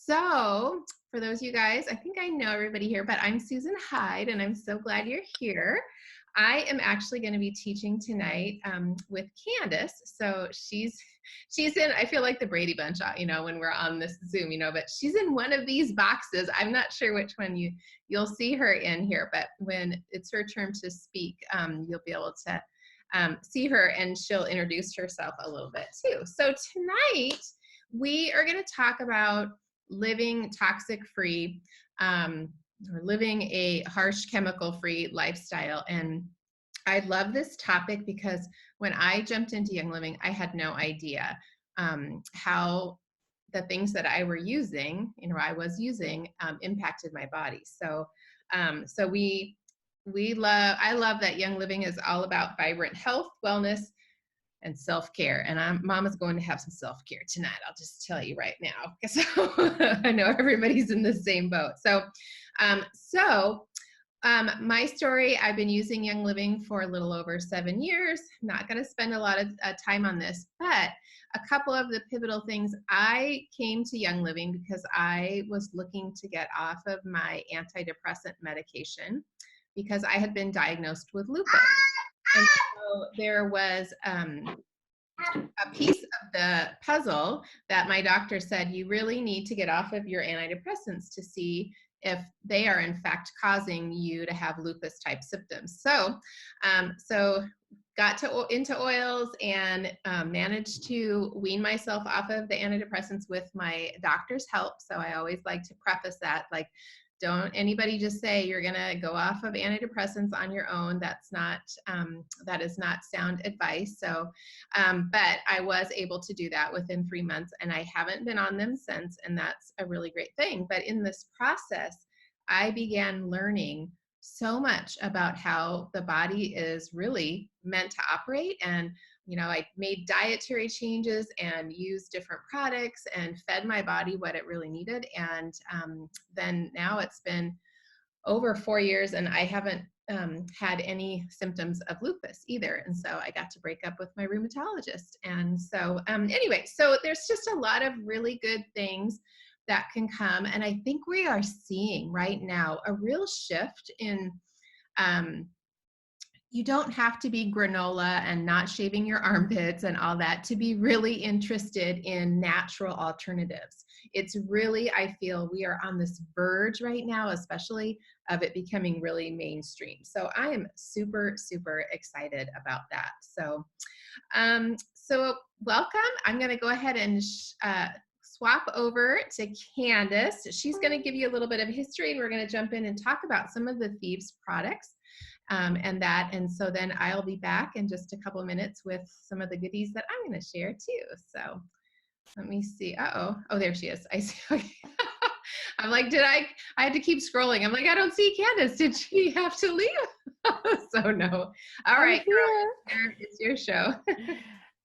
So for those of you guys, I think I know everybody here, but I'm Susan Heid, and I'm so glad you're here. I am actually going to be teaching tonight with Candice. So she's in, I feel like the Brady Bunch, when we're on this Zoom, but she's in one of these boxes. I'm not sure which one you'll see her in here, but when it's her turn to speak, you'll be able to see her, and she'll introduce herself a little bit too. So tonight we are going to talk about living toxic free, or living a harsh chemical free lifestyle. And I love this topic because when I jumped into Young Living, I had no idea how the things that I was using impacted my body. So I love that Young Living is all about vibrant health, wellness, and self-care. And Mama's going to have some self-care tonight. I'll just tell you right now, because I know everybody's in the same boat. My story, I've been using Young Living for a little over 7 years. I'm not going to spend a lot of time on this, but a couple of the pivotal things. I came to Young Living because I was looking to get off of my antidepressant medication because I had been diagnosed with lupus. And so there was a piece of the puzzle that my doctor said, you really need to get off of your antidepressants to see if they are in fact causing you to have lupus type symptoms. So got into oils and managed to wean myself off of the antidepressants with my doctor's help. So I always like to preface that, like, don't anybody just say you're going to go off of antidepressants on your own. That is not sound advice. So, but I was able to do that within 3 months, and I haven't been on them since, and that's a really great thing. But in this process, I began learning so much about how the body is really meant to operate. And I made dietary changes and used different products and fed my body what it really needed. And then now it's been over 4 years, and I haven't had any symptoms of lupus either. And so I got to break up with my rheumatologist. And so anyway, so there's just a lot of really good things that can come. And I think we are seeing right now a real shift in you don't have to be granola and not shaving your armpits and all that to be really interested in natural alternatives. It's really, I feel we are on this verge right now, especially of it becoming really mainstream. So I am super, super excited about that. So welcome. I'm going to go ahead and swap over to Candice. She's going to give you a little bit of history, and we're going to jump in and talk about some of the Thieves products. And so then I'll be back in just a couple of minutes with some of the goodies that I'm going to share too. So let me see. Oh, there she is. I see. Okay. I'm like, I had to keep scrolling. I'm like, I don't see Candice. Did she have to leave? So no. All right, girl, it's your show.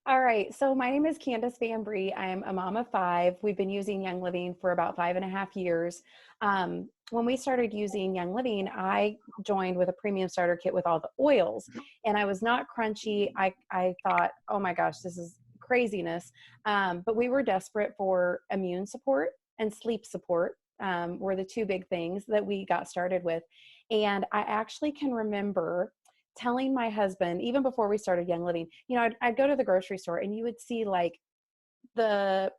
All right. So my name is Candice Van Brie. I'm a mom of 5. We've been using Young Living for about 5.5 years. When we started using Young Living, I joined with a premium starter kit with all the oils, and I was not crunchy. I thought, oh my gosh, this is craziness. But we were desperate for immune support and sleep support, were the 2 big things that we got started with. And I actually can remember telling my husband, even before we started Young Living, I'd go to the grocery store and you would see like the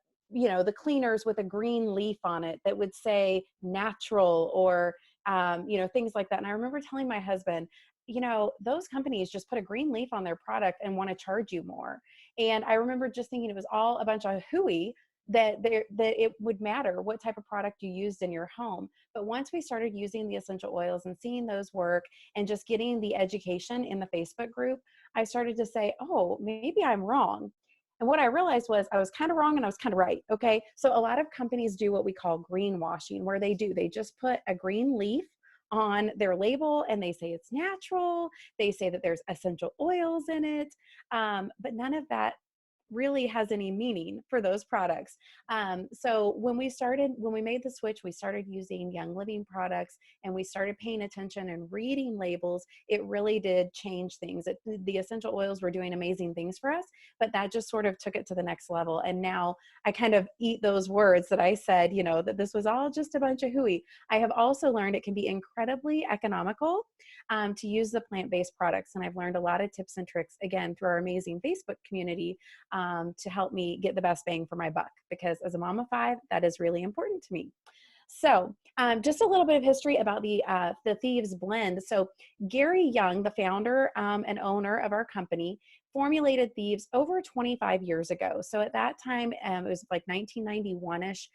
cleaners with a green leaf on it that would say natural or, things like that. And I remember telling my husband, those companies just put a green leaf on their product and want to charge you more. And I remember just thinking it was all a bunch of hooey, that it would matter what type of product you used in your home. But once we started using the essential oils and seeing those work and just getting the education in the Facebook group, I started to say, oh, maybe I'm wrong. And what I realized was I was kind of wrong and I was kind of right. Okay. So a lot of companies do what we call greenwashing, where they just put a green leaf on their label and they say it's natural. They say that there's essential oils in it. But none of that really has any meaning for those products. So when we made the switch, we started using Young Living products and we started paying attention and reading labels. It really did change things. The essential oils were doing amazing things for us, but that just sort of took it to the next level. And now I kind of eat those words that I said, that this was all just a bunch of hooey. I have also learned it can be incredibly economical to use the plant-based products. And I've learned a lot of tips and tricks, again, through our amazing Facebook community to help me get the best bang for my buck, because as a mom of 5, that is really important to me. So just a little bit of history about the Thieves blend. So Gary Young, the founder and owner of our company, formulated Thieves over 25 years ago. So at that time, it was like 1991-ish.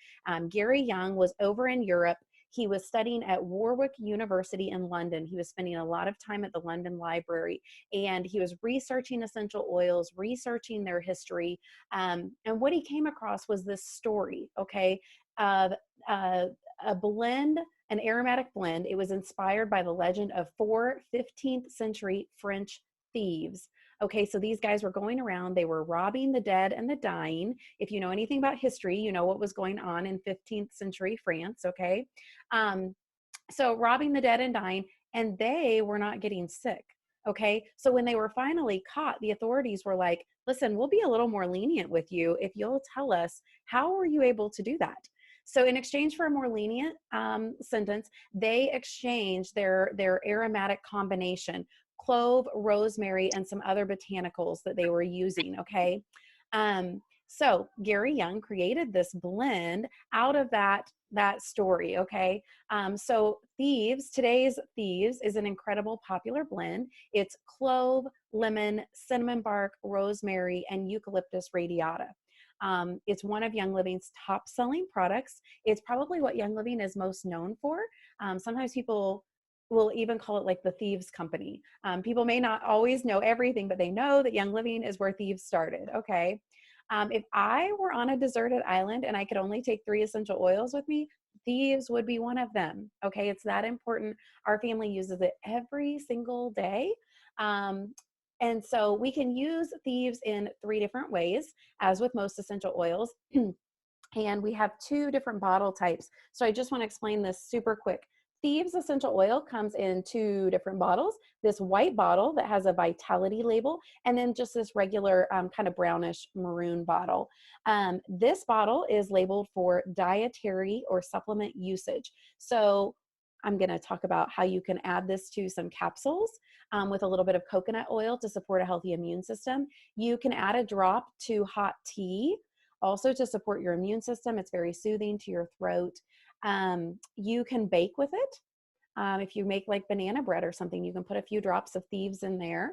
Gary Young was over in Europe. He was studying at Warwick University in London. He was spending a lot of time at the London Library, and he was researching essential oils, researching their history. And what he came across was this story, okay, of a blend, an aromatic blend. It was inspired by the legend of 4 15th century French thieves. Okay, so these guys were going around, they were robbing the dead and the dying. If you know anything about history, you know what was going on in 15th century France, okay? So robbing the dead and dying, and they were not getting sick, okay? So when they were finally caught, the authorities were like, listen, we'll be a little more lenient with you if you'll tell us, how were you able to do that? So in exchange for a more lenient sentence, they exchanged their aromatic combination, clove, rosemary, and some other botanicals that they were using, okay? So Gary Young created this blend out of that story, okay? So today's Thieves is an incredible popular blend. It's clove, lemon, cinnamon bark, rosemary, and eucalyptus radiata. It's one of Young Living's top selling products. It's probably what Young Living is most known for. Sometimes people will even call it like the Thieves Company. People may not always know everything, but they know that Young Living is where Thieves started, okay? If I were on a deserted island and I could only take 3 essential oils with me, Thieves would be one of them, okay? It's that important. Our family uses it every single day. And so we can use Thieves in 3 different ways, as with most essential oils. And we have 2 different bottle types. So I just want to explain this super quick. Thieves essential oil comes in 2 different bottles. This white bottle that has a vitality label, and then just this regular kind of brownish maroon bottle. This bottle is labeled for dietary or supplement usage. So I'm going to talk about how you can add this to some capsules with a little bit of coconut oil to support a healthy immune system. You can add a drop to hot tea, also to support your immune system. It's very soothing to your throat. You can bake with it. If you make like banana bread or something, you can put a few drops of Thieves in there.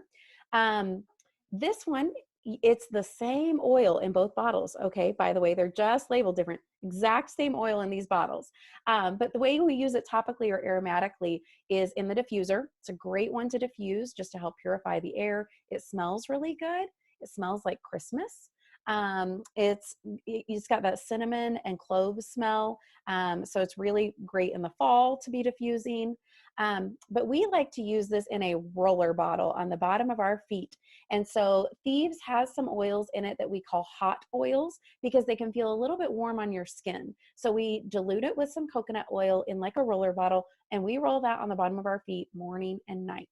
This one, it's the same oil in both bottles. Okay, by the way, they're just labeled different, exact same oil in these bottles. But the way we use it topically or aromatically is in the diffuser. It's a great one to diffuse just to help purify the air. It smells really good. It smells like Christmas. It's got that cinnamon and clove smell. So it's really great in the fall to be diffusing. But we like to use this in a roller bottle on the bottom of our feet. And so Thieves has some oils in it that we call hot oils because they can feel a little bit warm on your skin. So we dilute it with some coconut oil in like a roller bottle, and we roll that on the bottom of our feet morning and night,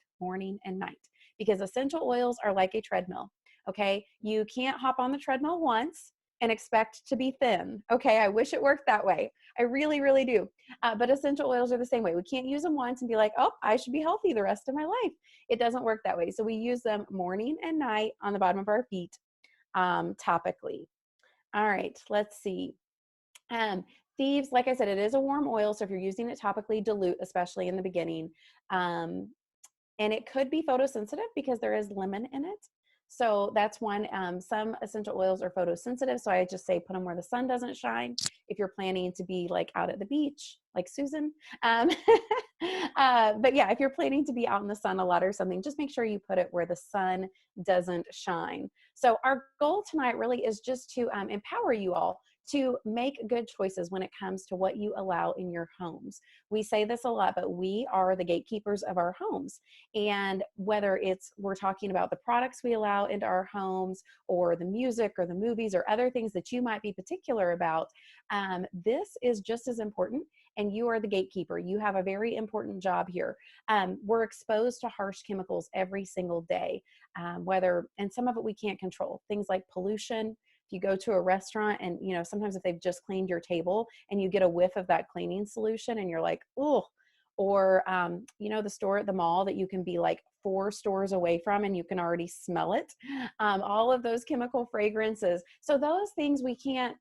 because essential oils are like a treadmill. Okay, you can't hop on the treadmill once and expect to be thin. Okay, I wish it worked that way. I really, really do. But essential oils are the same way. We can't use them once and be like, oh, I should be healthy the rest of my life. It doesn't work that way. So we use them morning and night on the bottom of our feet topically. All right, let's see. Thieves, like I said, it is a warm oil. So if you're using it topically, dilute, especially in the beginning. And it could be photosensitive because there is lemon in it. So that's one. Some essential oils are photosensitive, so I just say put them where the sun doesn't shine. If you're planning to be like out at the beach, like Susan. But yeah, if you're planning to be out in the sun a lot or something, just make sure you put it where the sun doesn't shine. So our goal tonight really is just to empower you all to make good choices when it comes to what you allow in your homes. We say this a lot, but we are the gatekeepers of our homes. And whether it's we're talking about the products we allow into our homes, or the music or the movies or other things that you might be particular about, this is just as important. And you are the gatekeeper. You have a very important job here. We're exposed to harsh chemicals every single day, and some of it we can't control. Things like pollution. If you go to a restaurant and, sometimes if they've just cleaned your table and you get a whiff of that cleaning solution and you're like, oh, or, the store at the mall that you can be like 4 stores away from and you can already smell it. All of those chemical fragrances. So those things we can't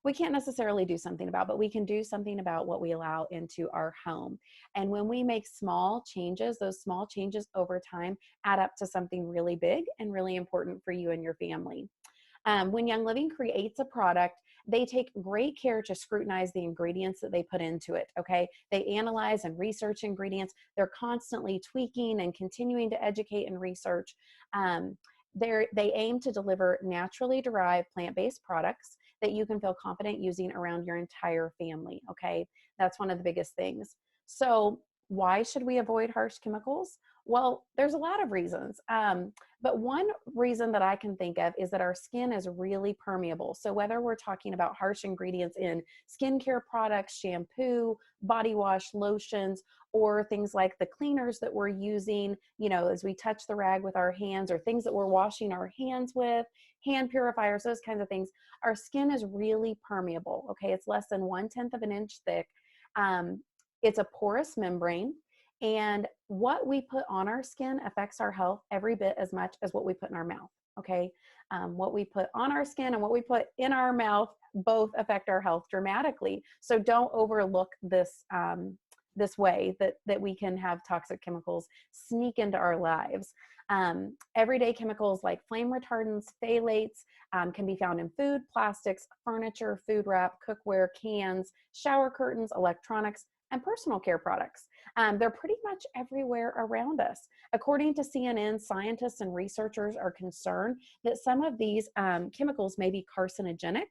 necessarily do something about, but we can do something about what we allow into our home. And when we make small changes, those small changes over time add up to something really big and really important for you and your family. When Young Living creates a product, they take great care to scrutinize the ingredients that they put into it, okay? They analyze and research ingredients. They're constantly tweaking and continuing to educate and research. They aim to deliver naturally derived plant-based products that you can feel confident using around your entire family, okay? That's one of the biggest things. So why should we avoid harsh chemicals? Well, there's a lot of reasons. But one reason that I can think of is that our skin is really permeable. So whether we're talking about harsh ingredients in skincare products, shampoo, body wash, lotions, or things like the cleaners that we're using, as we touch the rag with our hands, or things that we're washing our hands with, hand purifiers, those kinds of things, our skin is really permeable, okay? It's less than 1/10 of an inch thick. It's a porous membrane. And what we put on our skin affects our health every bit as much as what we put in our mouth, okay? What we put on our skin and what we put in our mouth both affect our health dramatically. So don't overlook this, this way that we can have toxic chemicals sneak into our lives. Everyday chemicals like flame retardants, phthalates can be found in food, plastics, furniture, food wrap, cookware, cans, shower curtains, electronics, and personal care products. They're pretty much everywhere around us. According to CNN, scientists and researchers are concerned that some of these chemicals may be carcinogenic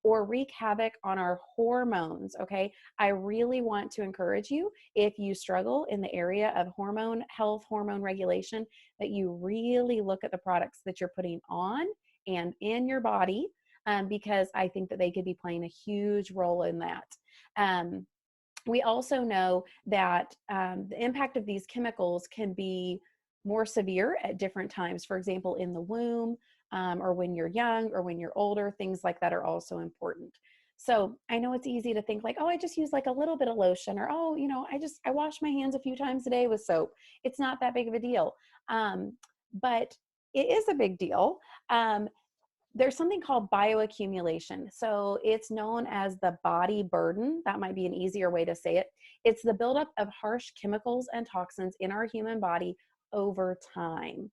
or wreak havoc on our hormones, okay? I really want to encourage you, if you struggle in the area of hormone health, hormone regulation, that you really look at the products that you're putting on and in your body, because I think that they could be playing a huge role in that. We also know that the impact of these chemicals can be more severe at different times. For example, in the womb, or when you're young, or when you're older, things like that are also important. So I know it's easy to think like, oh, I just use like a little bit of lotion, or, oh, I wash my hands a few times a day with soap. It's not that big of a deal. But it is a big deal. There's something called bioaccumulation. So it's known as the body burden. That might be an easier way to say it. It's the buildup of harsh chemicals and toxins in our human body over time.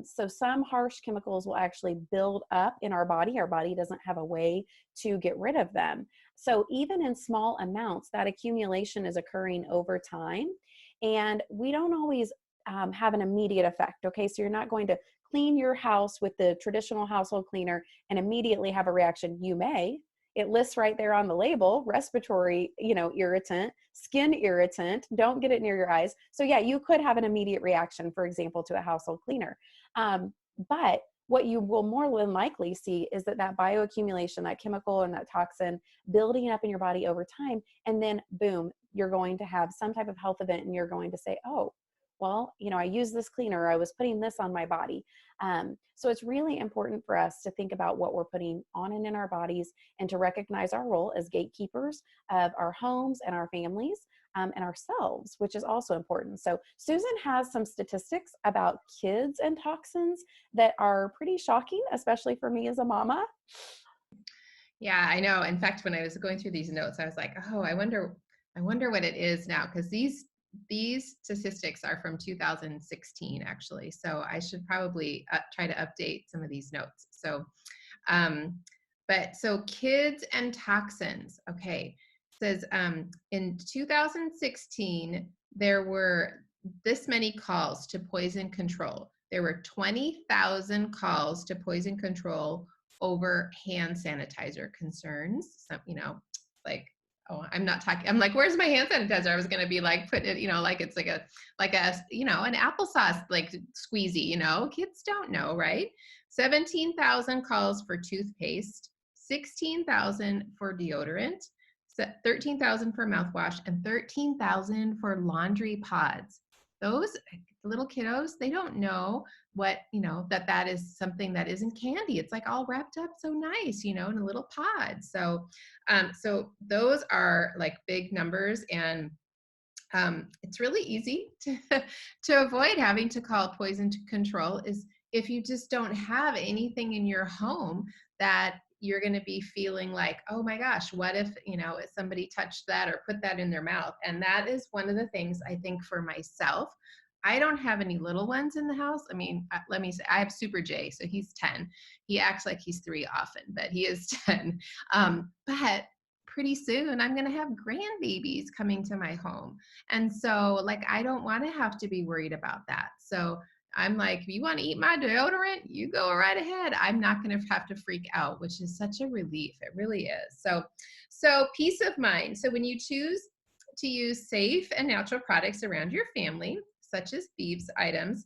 So some harsh chemicals will actually build up in our body. Our body doesn't have a way to get rid of them. So even in small amounts, that accumulation is occurring over time. And we don't always have an immediate effect, okay? So you're not going to clean your house with the traditional household cleaner and immediately have a reaction. You may. It lists right there on the label, respiratory, irritant, skin irritant, don't get it near your eyes. So yeah, you could have an immediate reaction, for example, to a household cleaner. But what you will more than likely see is that bioaccumulation, that chemical and that toxin building up in your body over time, and then boom, you're going to have some type of health event and you're going to say, oh, well, I use this cleaner, I was putting this on my body. So it's really important for us to think about what we're putting on and in our bodies, and to recognize our role as gatekeepers of our homes and our families, and ourselves, which is also important. So Susan has some statistics about kids and toxins that are pretty shocking, especially for me as a mama. Yeah, I know. In fact, when I was going through these notes, I was like, oh, I wonder what it is now, because these statistics are from 2016, actually. So I should probably try to update some of these notes. So, so kids and toxins. Okay, it says in 2016 there were this many calls to poison control. There were 20,000 calls to poison control over hand sanitizer concerns. So, like, oh, I'm not talking, I'm like, where's my hand sanitizer? I was going to be like, put it, like it's like an applesauce, like squeezy, kids don't know, right? 17,000 calls for toothpaste, 16,000 for deodorant, 13,000 for mouthwash, and 13,000 for laundry pods. Those little kiddos, they don't know what, that is something that isn't candy. It's like all wrapped up so nice, in a little pod. So those are like big numbers, and it's really easy to avoid having to call poison control is if you just don't have anything in your home that you're going to be feeling like, oh my gosh, what if, somebody touched that or put that in their mouth? And that is one of the things I think for myself. I don't have any little ones in the house. I mean, let me say, I have Super J, so he's 10. He acts like he's 3 often, but he is 10. But pretty soon I'm going to have grandbabies coming to my home. And so like, I don't want to have to be worried about that. So I'm like, if you want to eat my deodorant, you go right ahead. I'm not going to have to freak out, which is such a relief. It really is. So peace of mind. So when you choose to use safe and natural products around your family, such as Thieves items,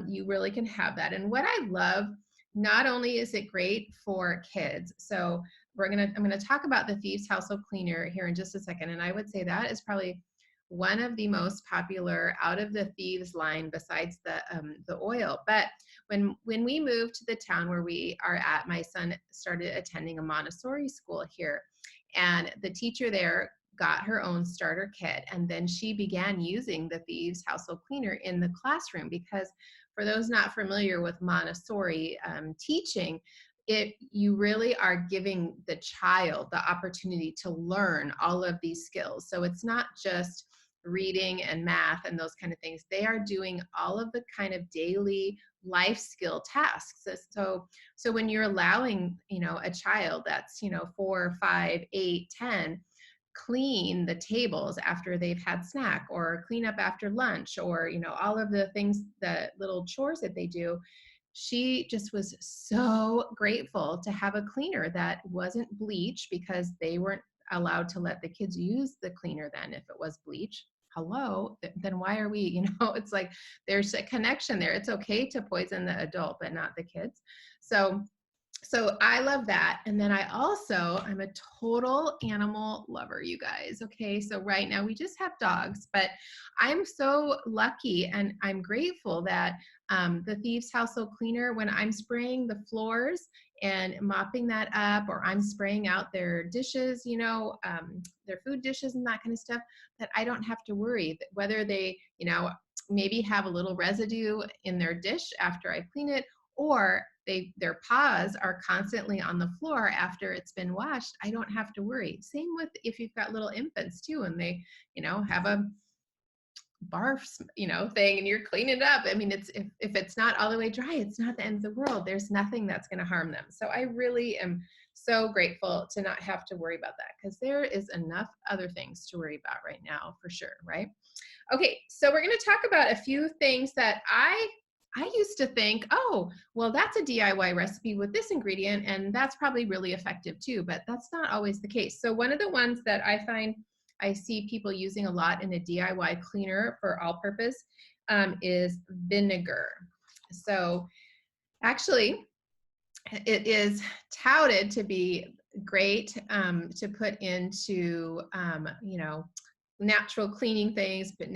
you really can have that. And what I love, not only is it great for kids, so I'm gonna talk about the Thieves Household Cleaner here in just a second, and I would say that is probably one of the most popular out of the Thieves line besides the oil. But when we moved to the town where we are at, my son started attending a Montessori school here, and the teacher there got her own starter kit, and then she began using the Thieves Household Cleaner in the classroom, because for those not familiar with Montessori teaching, you really are giving the child the opportunity to learn all of these skills. So it's not just reading and math and those kind of things. They are doing all of the kind of daily life skill tasks. So when you're allowing, a child that's, 4, 5, 8, 10, clean the tables after they've had snack, or clean up after lunch, or all of the things, the little chores that they do, she just was so grateful to have a cleaner that wasn't bleach, because they weren't allowed to let the kids use the cleaner then if it was bleach. Hello, then why are we, it's like there's a connection there. It's okay to poison the adult but not the kids. So I love that. And then I'm a total animal lover, you guys. Okay. So right now we just have dogs, but I'm so lucky and I'm grateful that the Thieves Household Cleaner, when I'm spraying the floors and mopping that up, or I'm spraying out their dishes, their food dishes and that kind of stuff, that I don't have to worry that whether they, maybe have a little residue in their dish after I clean it, or their paws are constantly on the floor after it's been washed. I don't have to worry. Same with if you've got little infants too, and they, have a barf, thing, and you're cleaning it up. I mean, if it's not all the way dry, it's not the end of the world. There's nothing that's going to harm them. So I really am so grateful to not have to worry about that, because there is enough other things to worry about right now, for sure, right? Okay, so we're going to talk about a few things that I used to think, oh, well, that's a DIY recipe with this ingredient, and that's probably really effective too, but that's not always the case. So one of the ones that I find I see people using a lot in a DIY cleaner for all purpose is vinegar. So actually, it is touted to be great to put into, natural cleaning things, but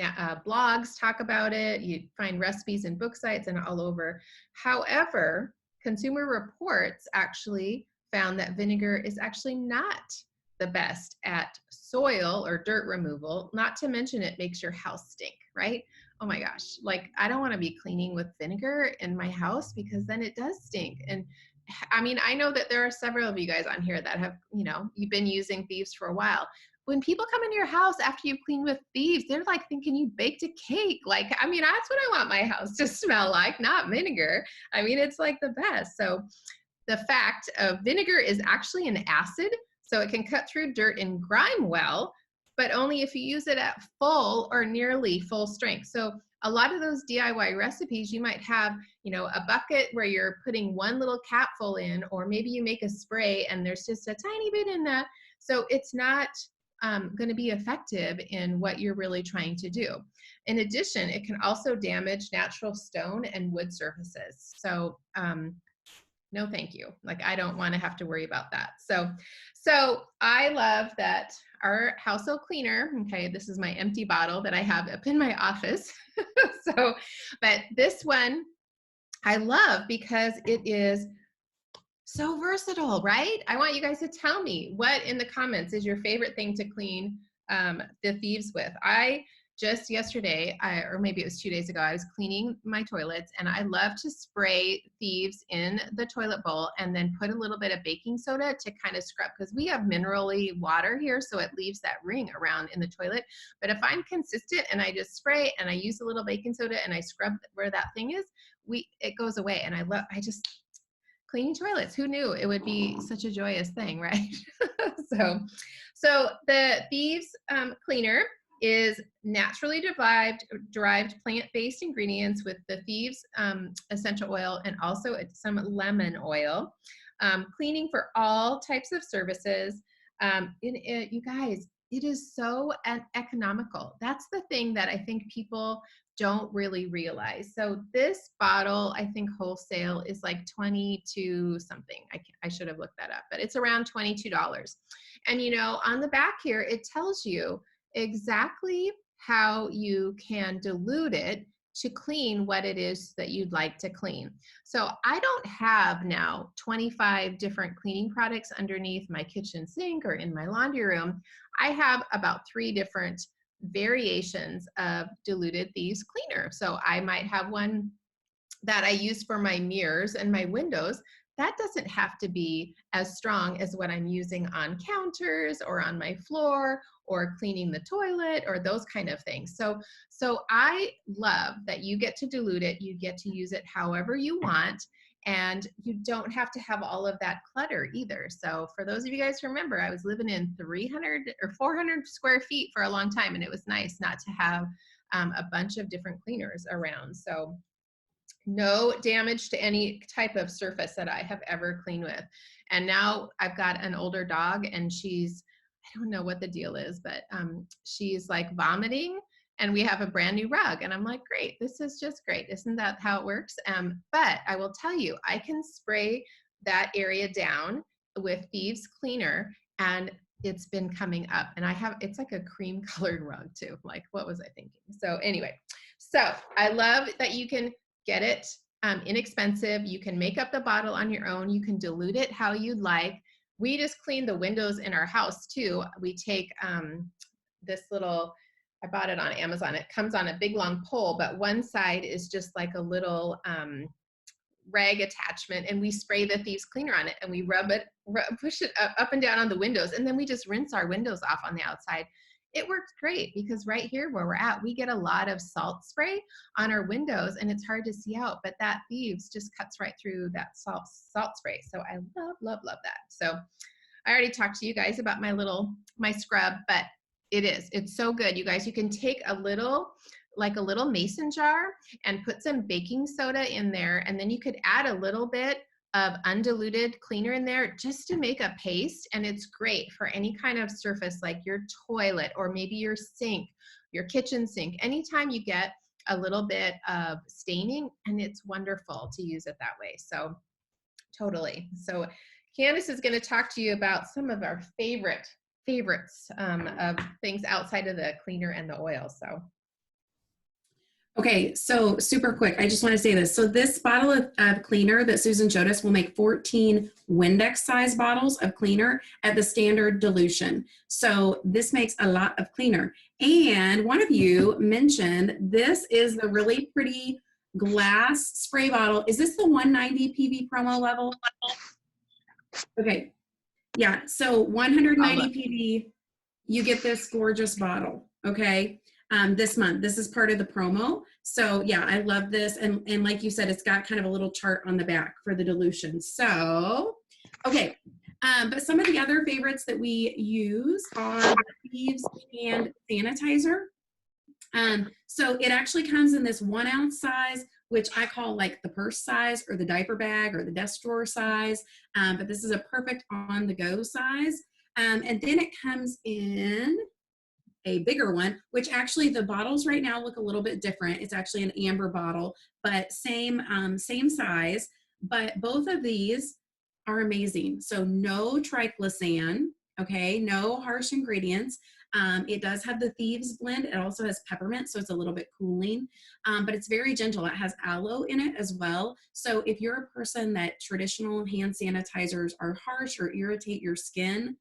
blogs talk about it. You find recipes in book sites and all over. However, Consumer Reports actually found that vinegar is actually not the best at soil or dirt removal, not to mention it makes your house stink, right? Oh my gosh, like I don't want to be cleaning with vinegar in my house, because then it does stink. And I mean, I know that there are several of you guys on here that have, you've been using Thieves for a while. When people come into your house after you've cleaned with Thieves, they're like thinking you baked a cake. Like, I mean, that's what I want my house to smell like, not vinegar. I mean, it's like the best. So the fact of vinegar is actually an acid, so it can cut through dirt and grime well, but only if you use it at full or nearly full strength. So a lot of those DIY recipes, you might have, you know, a bucket where you're putting one little capful in, or maybe you make a spray and there's just a tiny bit in that. So it's not going to be effective in what you're really trying to do. In addition, it can also damage natural stone and wood surfaces. So no, thank you. Like, I don't want to have to worry about that. So I love that our household cleaner, okay, this is my empty bottle that I have up in my office. But this one I love because it is so versatile, right? I want you guys to tell me what in the comments is your favorite thing to clean the Thieves with. I just yesterday, or maybe it was 2 days ago, I was cleaning my toilets, and I love to spray Thieves in the toilet bowl and then put a little bit of baking soda to kind of scrub, because we have minerally water here, so it leaves that ring around in the toilet. But if I'm consistent and I just spray and I use a little baking soda and I scrub where that thing is, it goes away. And I just cleaning toilets. Who knew it would be such a joyous thing, right? So the Thieves Cleaner is naturally derived plant-based ingredients with the Thieves essential oil and also some lemon oil. Cleaning for all types of services. You guys, it is so economical. That's the thing that I think people don't really realize. So this bottle, I think wholesale is like 22 something. I should have looked that up, but it's around $22. And you know, on the back here, it tells you exactly how you can dilute it to clean what it is that you'd like to clean. So I don't have now 25 different cleaning products underneath my kitchen sink or in my laundry room. I have about 3 different variations of diluted Thieves Cleaner. So I might have one that I use for my mirrors and my windows. That doesn't have to be as strong as what I'm using on counters or on my floor or cleaning the toilet or those kind of things. So I love that you get to dilute it. You get to use it however you want, and you don't have to have all of that clutter either. So for those of you guys who remember, I was living in 300 or 400 square feet for a long time, and it was nice not to have a bunch of different cleaners around. So no damage to any type of surface that I have ever cleaned with. And now I've got an older dog, and I don't know what the deal is, but she's like vomiting, and we have a brand new rug. And I'm like, great, this is just great. Isn't that how it works? But I will tell you, I can spray that area down with Thieves Cleaner, and it's been coming up. And it's like a cream colored rug too. Like, what was I thinking? So anyway, so I love that you can get it inexpensive. You can make up the bottle on your own. You can dilute it how you'd like. We just clean the windows in our house too. We take this little, I bought it on Amazon. It comes on a big long pole, but one side is just like a little rag attachment, and we spray the Thieves Cleaner on it, and we push it up and down on the windows, and then we just rinse our windows off on the outside. It works great because right here where we're at, we get a lot of salt spray on our windows, and it's hard to see out, but that Thieves just cuts right through that salt spray. So I love that. So I already talked to you guys about my scrub, but it's so good. You guys, you can take a little mason jar and put some baking soda in there, and then you could add a little bit of undiluted cleaner in there just to make a paste. And it's great for any kind of surface like your toilet or maybe your sink, your kitchen sink. Anytime you get a little bit of staining, and it's wonderful to use it that way. So totally. So Candice is going to talk to you about some of our favorites of things outside of the cleaner and the oil. So okay, so super quick, I just want to say this. So this bottle of cleaner that Susan showed us will make 14 Windex size bottles of cleaner at the standard dilution. So this makes a lot of cleaner. And one of you mentioned this is the really pretty glass spray bottle. Is this the 190 PV promo level? Okay, yeah, so 190 PV, you get this gorgeous bottle, okay? This month. This is part of the promo. So yeah, I love this. And like you said, it's got kind of a little chart on the back for the dilution. So, okay. But some of the other favorites that we use are the Thieves and Sanitizer. So it actually comes in this 1 ounce size, which I call like the purse size or the diaper bag or the desk drawer size. But this is a perfect on the go size. And then it comes in a bigger one, which actually the bottles right now look a little bit different. It's actually an amber bottle, but same size. But both of these are amazing. So no triclosan, okay, no harsh ingredients. It does have the Thieves blend. It also has peppermint, so it's a little bit cooling, but it's very gentle. It has aloe in it as well. So if you're a person that traditional hand sanitizers are harsh or irritate your skin,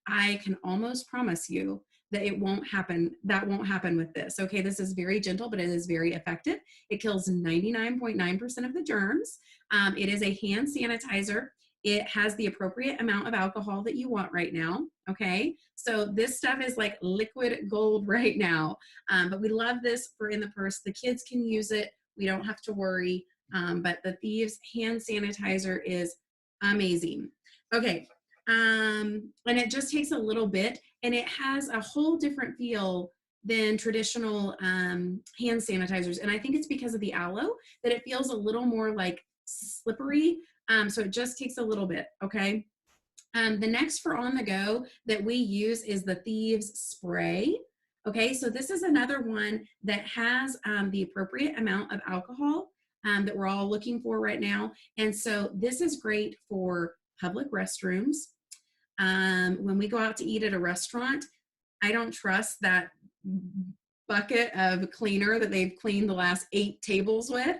I can almost promise you that it won't happen. That won't happen with this. Okay, this is very gentle, but it is very effective. It kills 99.9% of the germs. It is a hand sanitizer. It has the appropriate amount of alcohol that you want right now. Okay, so this stuff is like liquid gold right now. But we love this for in the purse. The kids can use it. We don't have to worry. But the Thieves hand sanitizer is amazing. Okay. And it just takes a little bit, and it has a whole different feel than traditional hand sanitizers. And I think it's because of the aloe that it feels a little more like slippery. So it just takes a little bit, okay? The next for on the go that we use is the Thieves Spray. Okay, so this is another one that has the appropriate amount of alcohol that we're all looking for right now. And so this is great for public restrooms. When we go out to eat at a restaurant, I don't trust that bucket of cleaner that they've cleaned the last 8 tables with.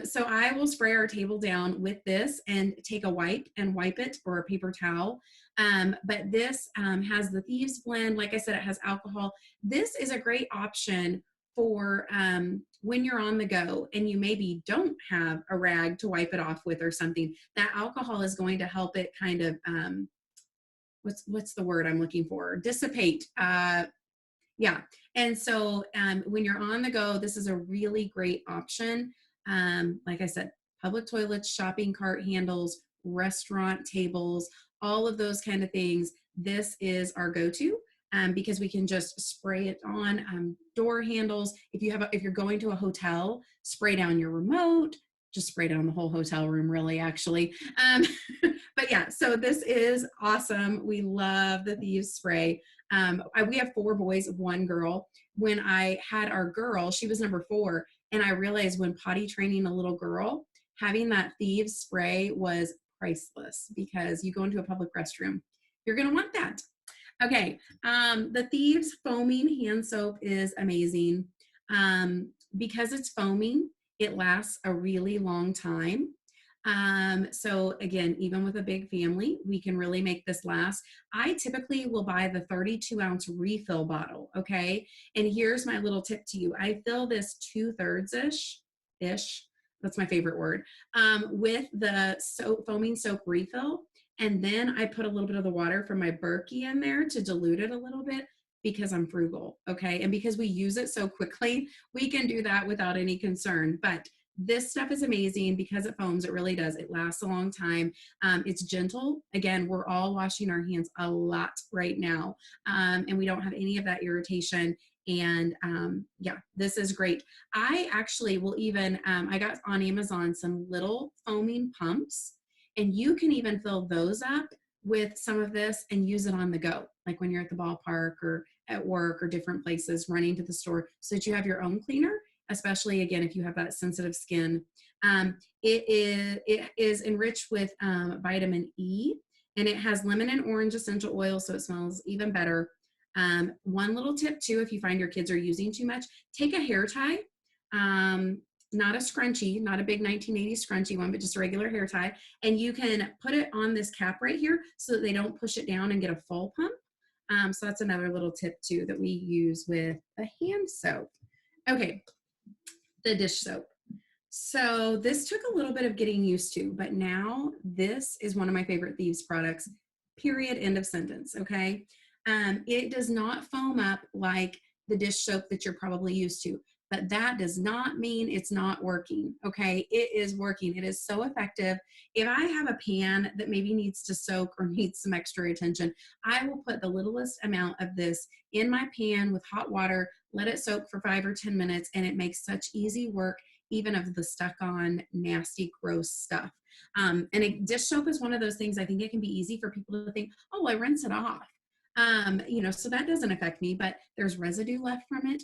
So I will spray our table down with this and take a wipe and wipe it, or a paper towel. But this has the Thieves blend. Like I said, it has alcohol. This is a great option for when you're on the go and you maybe don't have a rag to wipe it off with or something. That alcohol is going to help it kind of, what's the word I'm looking for? Dissipate. Yeah. And so when you're on the go, this is a really great option. Like I said, public toilets, shopping cart handles, restaurant tables, all of those kind of things. This is our go-to because we can just spray it on door handles. If you're going to a hotel, spray down your remote, just spray down the whole hotel room, really, actually. But yeah, so this is awesome. We love the Thieves Spray. We have 4 boys, 1 girl. When I had our girl, she was number 4, and I realized when potty training a little girl, having that Thieves Spray was priceless, because you go into a public restroom, you're going to want that. Okay, the Thieves Foaming Hand Soap is amazing. Because it's foaming, it lasts a really long time. So again, even with a big family, we can really make this last. I typically will buy the 32-ounce refill bottle, okay? And here's my little tip to you. I fill this 2/3-ish, that's my favorite word, with the foaming soap refill. And then I put a little bit of the water from my Berkey in there to dilute it a little bit, because I'm frugal, okay? And because we use it so quickly, we can do that without any concern. But this stuff is amazing because it foams. It really does. It lasts a long time. It's gentle. Again, we're all washing our hands a lot right now, and we don't have any of that irritation. And yeah, this is great. I actually will even, I got on Amazon some little foaming pumps, and you can even fill those up with some of this and use it on the go, like when you're at the ballpark or at work or different places, running to the store, so that you have your own cleaner, especially again, if you have that sensitive skin. It is enriched with vitamin E, and it has lemon and orange essential oil, so it smells even better. One little tip too, if you find your kids are using too much, take a hair tie, not a scrunchie, not a big 1980s scrunchie one, but just a regular hair tie. And you can put it on this cap right here so that they don't push it down and get a full pump. So that's another little tip too that we use with a hand soap. Okay, the dish soap. So this took a little bit of getting used to, but now this is one of my favorite Thieves products, period, end of sentence, okay? It does not foam up like the dish soap that you're probably used to, but that does not mean it's not working. Okay, it is working. It is so effective. If I have a pan that maybe needs to soak or needs some extra attention, I will put the littlest amount of this in my pan with hot water, let it soak for 5 or 10 minutes, and it makes such easy work, even of the stuck on nasty, gross stuff. And dish soap is one of those things I think it can be easy for people to think, oh, I rinse it off. So that doesn't affect me, but there's residue left from it.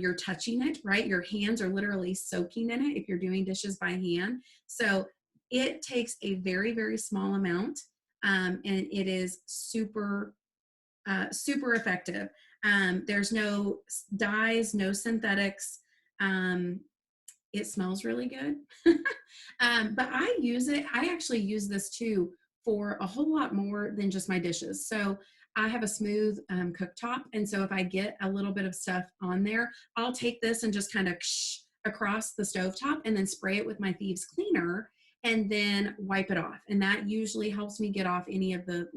You're touching it, right? Your hands are literally soaking in it if you're doing dishes by hand. So it takes a very, very small amount, and it is super, super effective. There's no dyes, no synthetics. It smells really good. But I actually use this too for a whole lot more than just my dishes. So I have a smooth cooktop. And so if I get a little bit of stuff on there, I'll take this and just kind of across the stovetop and then spray it with my Thieves Cleaner and then wipe it off. And that usually helps me get off any of the,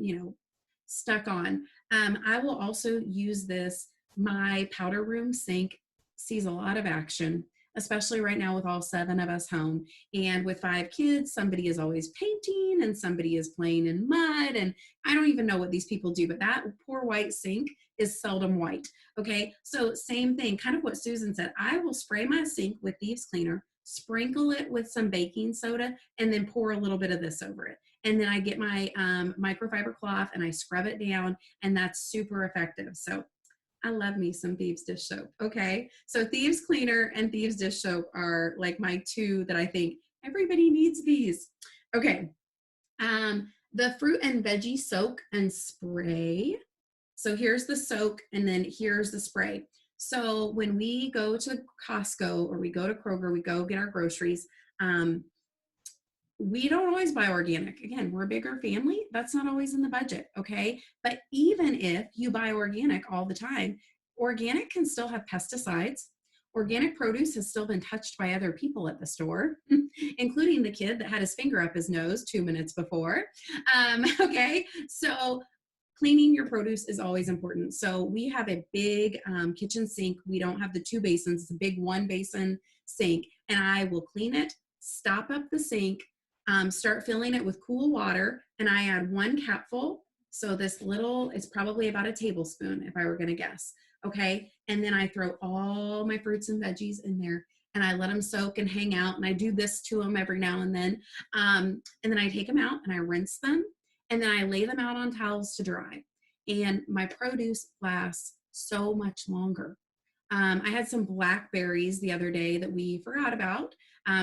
stuck on. I will also use this. My powder room sink sees a lot of action, especially right now with all 7 of us home. And with 5 kids, somebody is always painting and somebody is playing in mud. And I don't even know what these people do, but that poor white sink is seldom white. Okay, so same thing, kind of what Susan said. I will spray my sink with Thieves Cleaner, sprinkle it with some baking soda, and then pour a little bit of this over it. And then I get my microfiber cloth and I scrub it down, and that's super effective. So I love me some Thieves dish soap. Okay, so Thieves Cleaner and Thieves dish soap are like my 2 that I think everybody needs these. Okay, the fruit and veggie soak and spray. So here's the soak and then here's the spray. So when we go to Costco or we go to Kroger, we go get our groceries, we don't always buy organic. Again, we're a bigger family. That's not always in the budget, okay? But even if you buy organic all the time, organic can still have pesticides. Organic produce has still been touched by other people at the store, including the kid that had his finger up his nose 2 minutes before. Okay, so cleaning your produce is always important. So we have a big kitchen sink. We don't have the 2 basins. It's a big 1 basin sink, and I will clean it, stop up the sink, start filling it with cool water, and I add 1 capful. So this little is probably about a tablespoon if I were gonna guess, okay? And then I throw all my fruits and veggies in there and I let them soak and hang out, and I do this to them every now and then. And then I take them out and I rinse them, and then I lay them out on towels to dry. And my produce lasts so much longer. I had some blackberries the other day that we forgot about.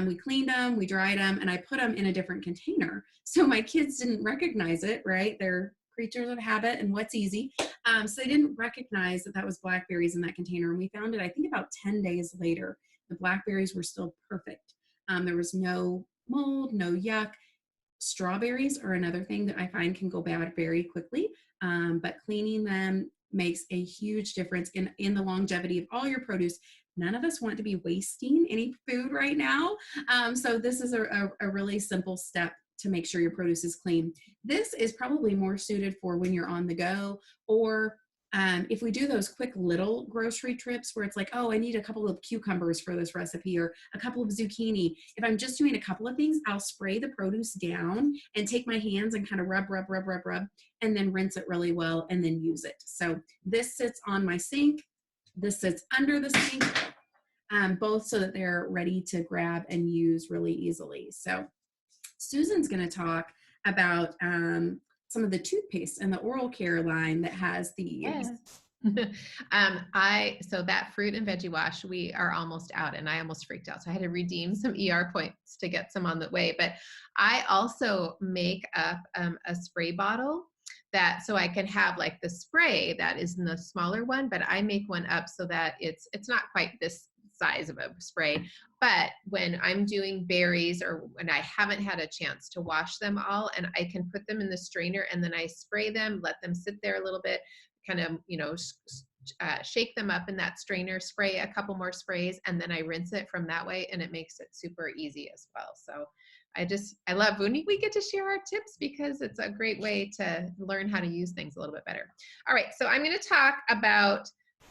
We cleaned them, we dried them, and I put them in a different container. So my kids didn't recognize it, right? They're creatures of habit and what's easy. So they didn't recognize that that was blackberries in that container. And we found it, I think, about 10 days later. The blackberries were still perfect. There was no mold, no yuck. Strawberries are another thing that I find can go bad very quickly, but cleaning them makes a huge difference in the longevity of all your produce. None of us want to be wasting any food right now. So this is a really simple step to make sure your produce is clean. This is probably more suited for when you're on the go, or if we do those quick little grocery trips where it's like, oh, I need a couple of cucumbers for this recipe or a couple of zucchini. If I'm just doing a couple of things, I'll spray the produce down and take my hands and kind of rub, and then rinse it really well and then use it. So this sits on my sink. This sits under the sink, both so that they're ready to grab and use really easily. So Susan's going to talk about some of the toothpaste and the oral care line that has these. So that fruit and veggie wash, we are almost out, and I almost freaked out. So I had to redeem some ER points to get some on the way. But I also make up a spray bottle so I can have like the spray that is in the smaller one, but I make one up so that it's not quite this size of a spray. But when I'm doing berries or when I haven't had a chance to wash them all, and I can put them in the strainer and then I spray them, let them sit there a little bit, kind of, shake them up in that strainer, spray a couple more sprays, and then I rinse it from that way, and it makes it super easy as well. So I love when we get to share our tips, because it's a great way to learn how to use things a little bit better. All right, so I'm going to talk about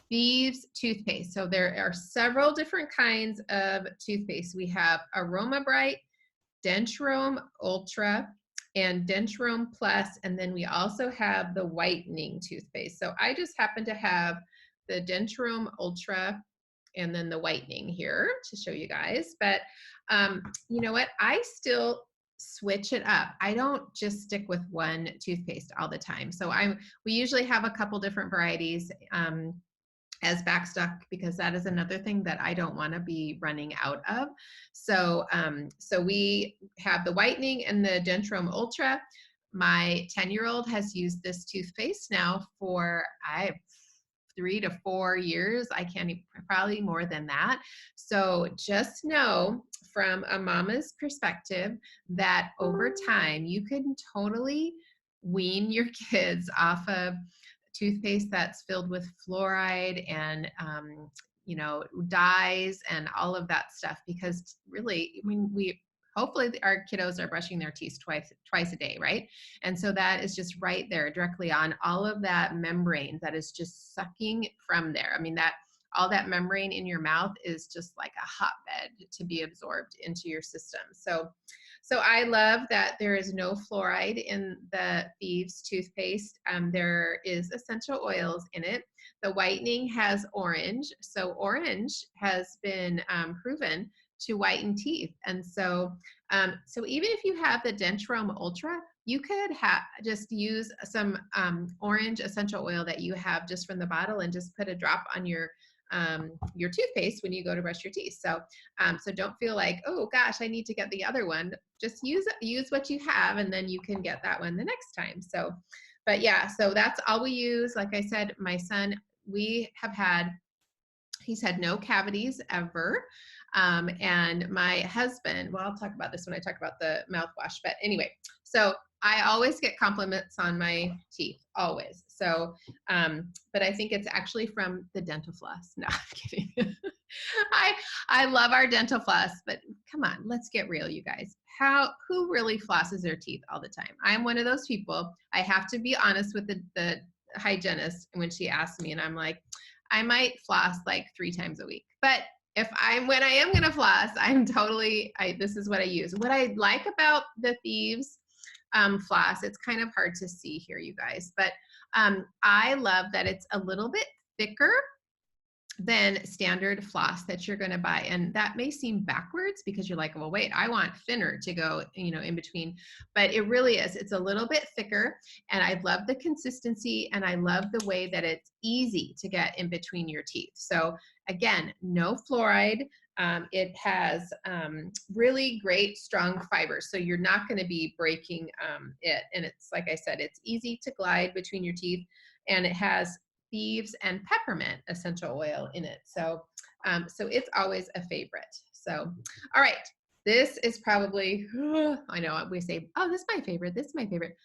Thieves Toothpaste. So there are several different kinds of toothpaste. We have Aroma Bright, Dentrome Ultra, and Dentrome Plus, and then we also have the whitening toothpaste. So I just happen to have the Dentrome Ultra and then the whitening here to show you guys. But you know what? I still switch it up. I don't just stick with one toothpaste all the time. So we usually have a couple different varieties as backstock, because that is another thing that I don't want to be running out of. So so we have the whitening and the Dentrome Ultra. My 10-year-old has used this toothpaste now for 3 to 4 years. I can't even, probably more than that. So just know from a mama's perspective that over time you can totally wean your kids off of toothpaste that's filled with fluoride and you know, dyes and all of that stuff, because really, I mean, hopefully our kiddos are brushing their teeth twice a day, right? And so that is just right there directly on all of that membrane that is just sucking from there. I mean, that all that membrane in your mouth is just like a hotbed to be absorbed into your system. So I love that there is no fluoride in the Thieves toothpaste. There is essential oils in it. The whitening has orange. So orange has been proven to whiten teeth. And so, so even if you have the Dentrome Ultra, you could just use some orange essential oil that you have just from the bottle and just put a drop on your toothpaste when you go to brush your teeth. So, so don't feel like, oh gosh, I need to get the other one. Just use what you have, and then you can get that one the next time. So, but yeah, so that's all we use. Like I said, my son, he's had no cavities ever. And my husband, well, I'll talk about this when I talk about the mouthwash, but anyway, so I always get compliments on my teeth, always. So, but I think it's actually from the dental floss. No, I'm kidding. I love our dental floss, but come on, let's get real, you guys. Who really flosses their teeth all the time? I'm one of those people. I have to be honest with the hygienist when she asks me, and I'm like, I might floss like 3 times a week, but when I am gonna floss, this is what I use. What I like about the Thieves floss, it's kind of hard to see here, you guys, but I love that it's a little bit thicker than standard floss that you're going to buy. And that may seem backwards because you're like, well, wait, I want thinner to go, you know, in between, but it really is. It's a little bit thicker, and I love the consistency, and I love the way that it's easy to get in between your teeth. So again, no fluoride. It has really great strong fibers, so you're not going to be breaking it. And it's, like I said, it's easy to glide between your teeth, and it has Thieves and peppermint essential oil in it. So, so it's always a favorite. So, all right, this is probably, I know we say, oh, this is my favorite. This is my favorite.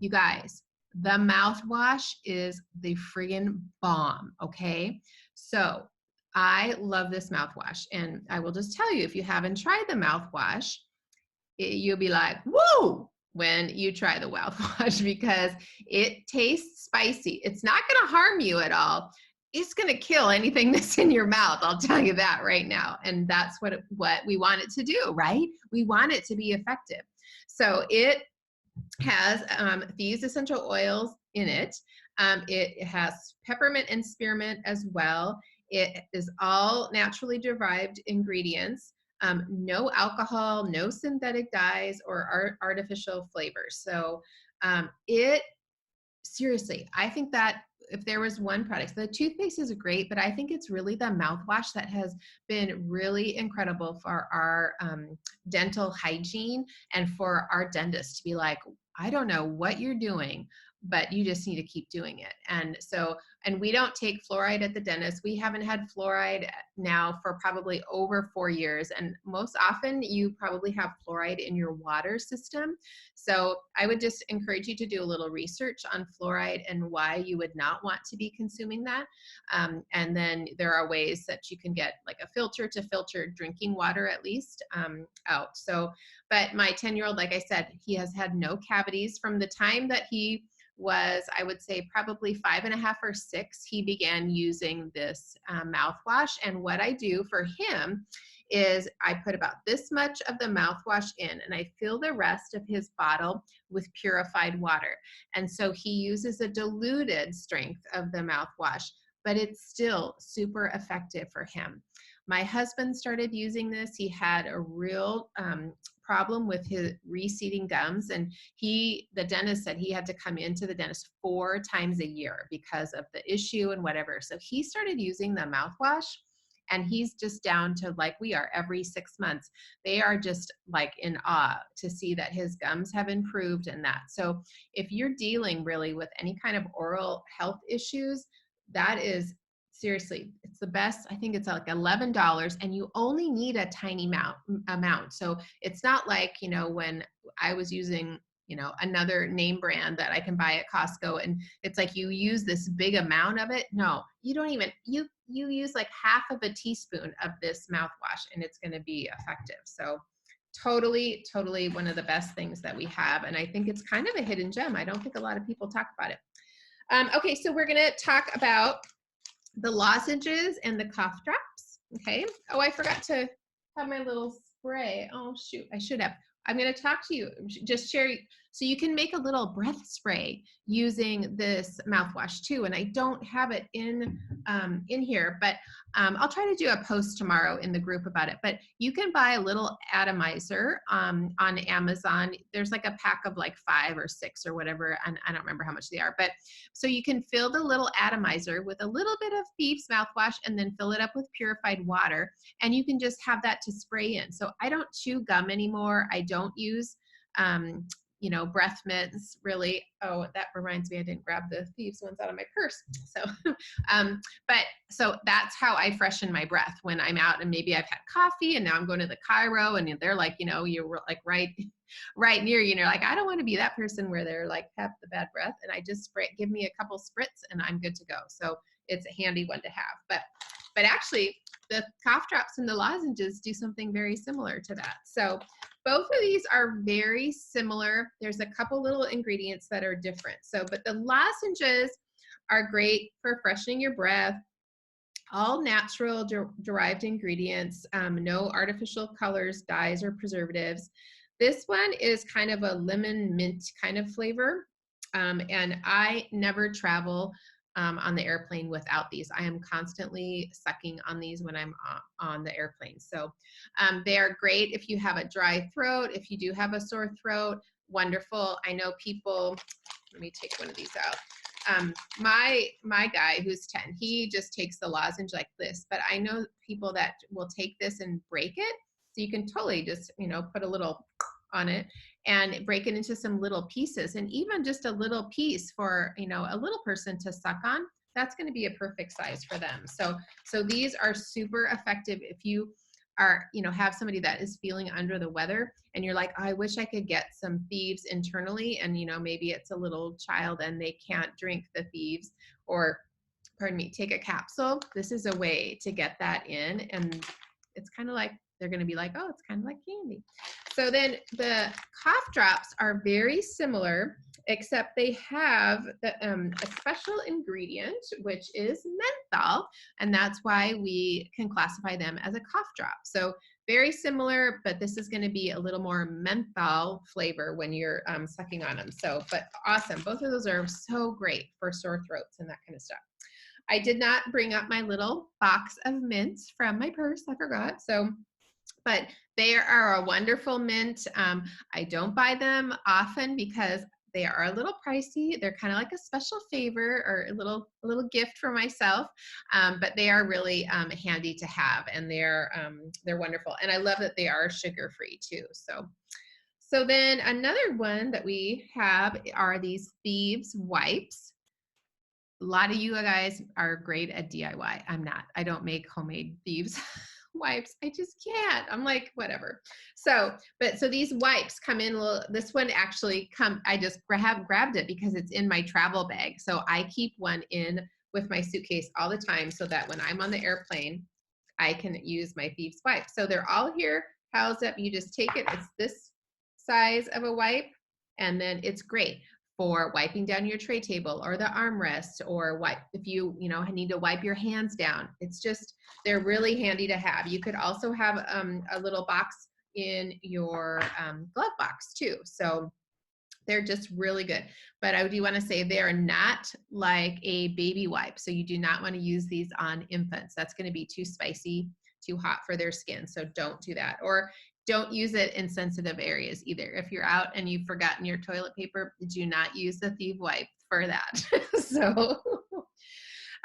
You guys, the mouthwash is the friggin' bomb. Okay. So I love this mouthwash, and I will just tell you, if you haven't tried the mouthwash, you'll be like, whoa, when you try the mouthwash, because it tastes spicy. It's not going to harm you at all. It's going to kill anything that's in your mouth. I'll tell you that right now. And that's what we want it to do, right? We want it to be effective. So it has Thieves essential oils in it. It has peppermint and spearmint as well. It is all naturally derived ingredients. No alcohol, no synthetic dyes or artificial flavors. So seriously, I think that if there was one product, the toothpaste is great, but I think it's really the mouthwash that has been really incredible for our dental hygiene, and for our dentist to be like, I don't know what you're doing, but you just need to keep doing it. And so, and we don't take fluoride at the dentist. We haven't had fluoride now for probably over 4 years. And most often you probably have fluoride in your water system. So I would just encourage you to do a little research on fluoride and why you would not want to be consuming that. And then there are ways that you can get like a filter to filter drinking water at least out. So, but my 10-year-old, like I said, he has had no cavities from the time that he was, I would say, probably 5.5 or 6, he began using this mouthwash. And what I do for him is I put about this much of the mouthwash in, and I fill the rest of his bottle with purified water. And so he uses a diluted strength of the mouthwash, but it's still super effective for him. My husband started using this. He had a real problem with his receding gums, and the dentist said he had to come into the dentist 4 times a year because of the issue and whatever. So he started using the mouthwash, and he's just down to like we are every 6 months. They are just like in awe to see that his gums have improved and that. So if you're dealing really with any kind of oral health issues, that is seriously, it's the best. I think it's like $11, and you only need a tiny amount. So it's not like, you know, when I was using, you know, another name brand that I can buy at Costco, and it's like you use this big amount of it. No, you don't even, you use like half of a teaspoon of this mouthwash, and it's going to be effective. So totally one of the best things that we have. And I think it's kind of a hidden gem. I don't think a lot of people talk about it. Okay, so we're going to talk about the lozenges and the cough drops. Okay. Oh, I forgot to have my little spray. Oh, shoot. I should have. I'm going to talk to you, just share. So you can make a little breath spray using this mouthwash too. And I don't have it in here, but I'll try to do a post tomorrow in the group about it. But you can buy a little atomizer on Amazon. There's like a pack of like 5 or 6 or whatever, and I don't remember how much they are. But so you can fill the little atomizer with a little bit of Thieves mouthwash, and then fill it up with purified water, and you can just have that to spray in. So I don't chew gum anymore. I don't use you know, breath mints really. Oh, that reminds me, I didn't grab the Thieves ones out of my purse. So, but so that's how I freshen my breath when I'm out, and maybe I've had coffee and now I'm going to the Cairo, and they're like, you know, you're like right near you, and you're like, I don't want to be that person where they're like have the bad breath, and I just spray, give me a couple spritz and I'm good to go. So it's a handy one to have. But actually the cough drops and the lozenges do something very similar to that. So both of these are very similar. There's a couple little ingredients that are different. So, but the lozenges are great for freshening your breath, all natural derived ingredients, no artificial colors, dyes, or preservatives. This one is kind of a lemon mint kind of flavor. And I never travel on the airplane without these. I am constantly sucking on these when I'm on the airplane. So they are great if you have a dry throat, if you do have a sore throat, wonderful. I know people, let me take one of these out. My guy who's 10, he just takes the lozenge like this, but I know people that will take this and break it. So you can totally just, you know, put a little on it and break it into some little pieces, and even just a little piece for, you know, a little person to suck on, that's going to be a perfect size for them. So these are super effective if you are, you know, have somebody that is feeling under the weather and you're like, oh, I wish I could get some Thieves internally, and you know, maybe it's a little child and they can't drink the Thieves, or pardon me, take a capsule. This is a way to get that in, and it's kind of like, they're going to be like, oh, it's kind of like candy. So then the cough drops are very similar, except they have a special ingredient, which is menthol, and that's why we can classify them as a cough drop. So very similar, but this is going to be a little more menthol flavor when you're sucking on them. So, but awesome. Both of those are so great for sore throats and that kind of stuff. I did not bring up my little box of mints from my purse. I forgot. So, but they are a wonderful mint. I don't buy them often because they are a little pricey. They're kind of like a special favor or a little gift for myself. But they are really handy to have, and they're wonderful. And I love that they are sugar-free too. So then another one that we have are these Thieves Wipes. A lot of you guys are great at DIY. I'm not. I don't make homemade Thieves wipes. I just can't. I'm like, whatever. So these wipes come in. This one actually I just grabbed it because it's in my travel bag. So I keep one in with my suitcase all the time, so that when I'm on the airplane, I can use my Thieves wipe. So they're all here housed up. You just take it. It's this size of a wipe, and then it's great for wiping down your tray table or the armrest, or if you need to wipe your hands down. It's just, they're really handy to have. You could also have a little box in your glove box too. So they're just really good. But I do want to say they are not like a baby wipe. So you do not want to use these on infants. That's going to be too spicy, too hot for their skin. So don't do that. Or don't use it in sensitive areas either. If you're out and you've forgotten your toilet paper, do not use the Thieves wipe for that. So,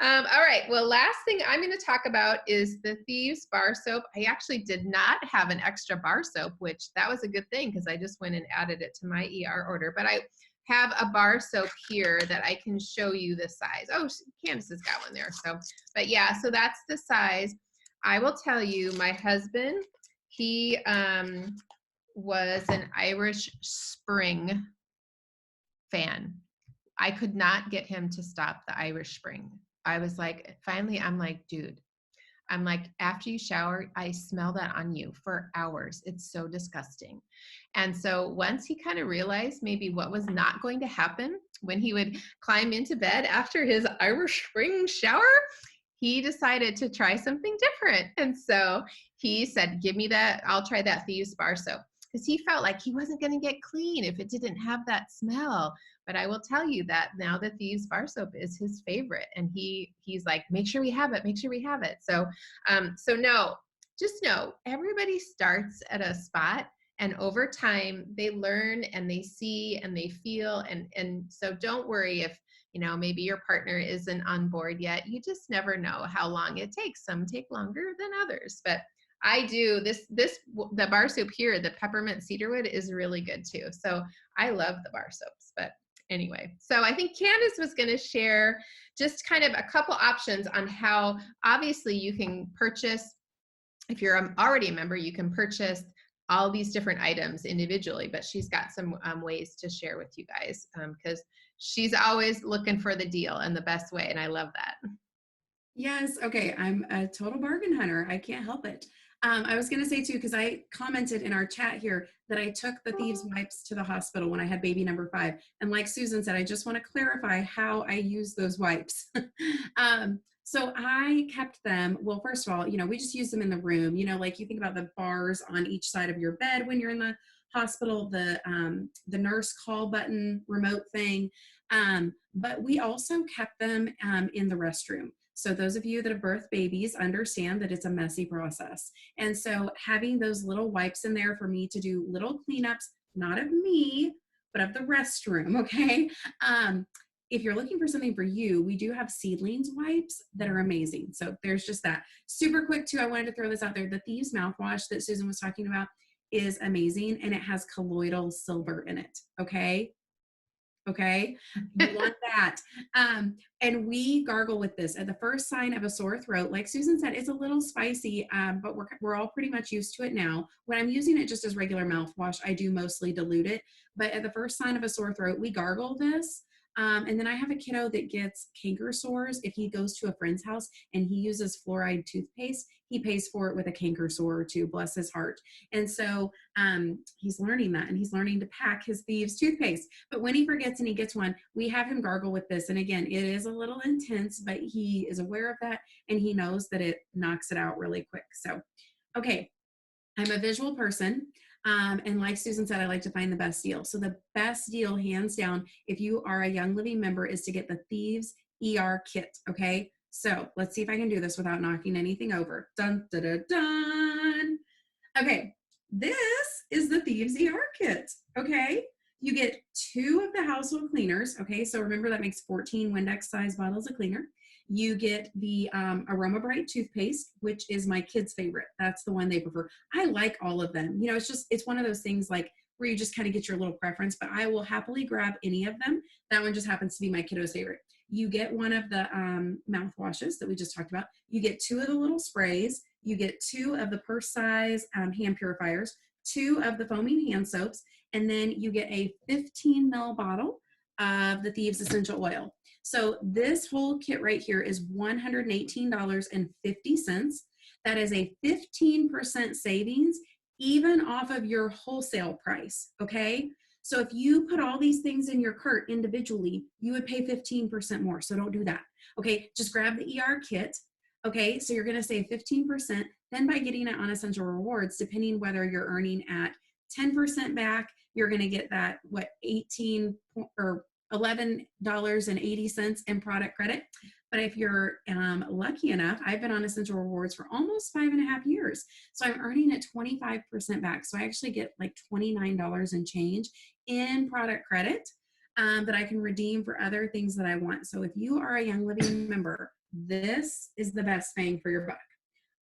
all right. Well, last thing I'm going to talk about is the Thieves Bar Soap. I actually did not have an extra bar soap, which that was a good thing because I just went and added it to my ER order. But I have a bar soap here that I can show you the size. Oh, Candice has got one there. So, but yeah, so that's the size. I will tell you, my husband, he was an Irish Spring fan. I could not get him to stop the Irish Spring. I was like, finally, I'm like, dude, I'm like, after you shower, I smell that on you for hours. It's so disgusting. And so once he kind of realized maybe what was not going to happen when he would climb into bed after his Irish Spring shower, he decided to try something different. And so he said, give me that, I'll try that Thieves Bar Soap. Because he felt like he wasn't going to get clean if it didn't have that smell. But I will tell you that now the Thieves Bar Soap is his favorite. And he's like, make sure we have it, make sure we have it. So, no, just know everybody starts at a spot, and over time they learn and they see and they feel. And so don't worry if, maybe your partner isn't on board yet. You just never know how long it takes. Some take longer than others, but I do the bar soap here, the peppermint cedarwood, is really good too. So I love the bar soaps. But anyway, so I think Candice was going to share just kind of a couple options on how obviously you can purchase, if you're already a member, you can purchase all these different items individually, but she's got some ways to share with you guys because she's always looking for the deal and the best way. And I love that. Yes. Okay. I'm a total bargain hunter. I can't help it. I was going to say too, because I commented in our chat here that I took the Thieves Wipes to the hospital when I had baby number 5. And like Susan said, I just want to clarify how I use those wipes. So I kept them. Well, first of all, we just use them in the room, like you think about the bars on each side of your bed when you're in the hospital, the nurse call button remote thing. But we also kept them in the restroom. So those of you that have birthed babies understand that it's a messy process. And so having those little wipes in there for me to do little cleanups, not of me, but of the restroom, okay? If you're looking for something for you, we do have Seedlings Wipes that are amazing. So there's just that. Super quick too, I wanted to throw this out there. The Thieves mouthwash that Susan was talking about is amazing, and it has colloidal silver in it, okay? Okay, you want that. And we gargle with this at the first sign of a sore throat. Like Susan said, it's a little spicy, but we're all pretty much used to it now. When I'm using it just as regular mouthwash, I do mostly dilute it. But at the first sign of a sore throat, we gargle this. And then I have a kiddo that gets canker sores if he goes to a friend's house and he uses fluoride toothpaste. He pays for it with a canker sore or two, bless his heart. And so he's learning that, and he's learning to pack his Thieves toothpaste. But when he forgets and he gets one, we have him gargle with this. And again, it is a little intense, but he is aware of that, and he knows that it knocks it out really quick. So, okay, I'm a visual person. And like Susan said, I like to find the best deal. So the best deal, hands down, if you are a Young Living member, is to get the Thieves Er Kit, okay? So let's see if I can do this without knocking anything over. Dun, dun, dun, dun. Okay, this is the Thieves Er Kit, okay? You get 2 of the household cleaners, okay? So remember that makes 14 Windex size bottles of cleaner. You get the Aroma Bright toothpaste, which is my kids' favorite. That's the one they prefer. I like all of them. It's one of those things like where you just kind of get your little preference, but I will happily grab any of them. That one just happens to be my kiddo's favorite. You get one of the mouthwashes that we just talked about. You get 2 of the little sprays. You get 2 of the purse size hand purifiers, 2 of the foaming hand soaps, and then you get a 15 ml bottle of the Thieves Essential Oil. So this whole kit right here is $118.50. That is a 15% savings, even off of your wholesale price, okay? So if you put all these things in your cart individually, you would pay 15% more. So don't do that. Okay, just grab the ER kit. Okay, so you're gonna save 15%. Then by getting it on Essential Rewards, depending whether you're earning at 10% back, you're gonna get that, what, 18 or $11.80 in product credit. But if you're lucky enough, I've been on Essential Rewards for almost 5.5 years. So I'm earning at 25% back. So I actually get like $29 and change in product credit that I can redeem for other things that I want. So if you are a Young Living member, this is the best bang for your buck.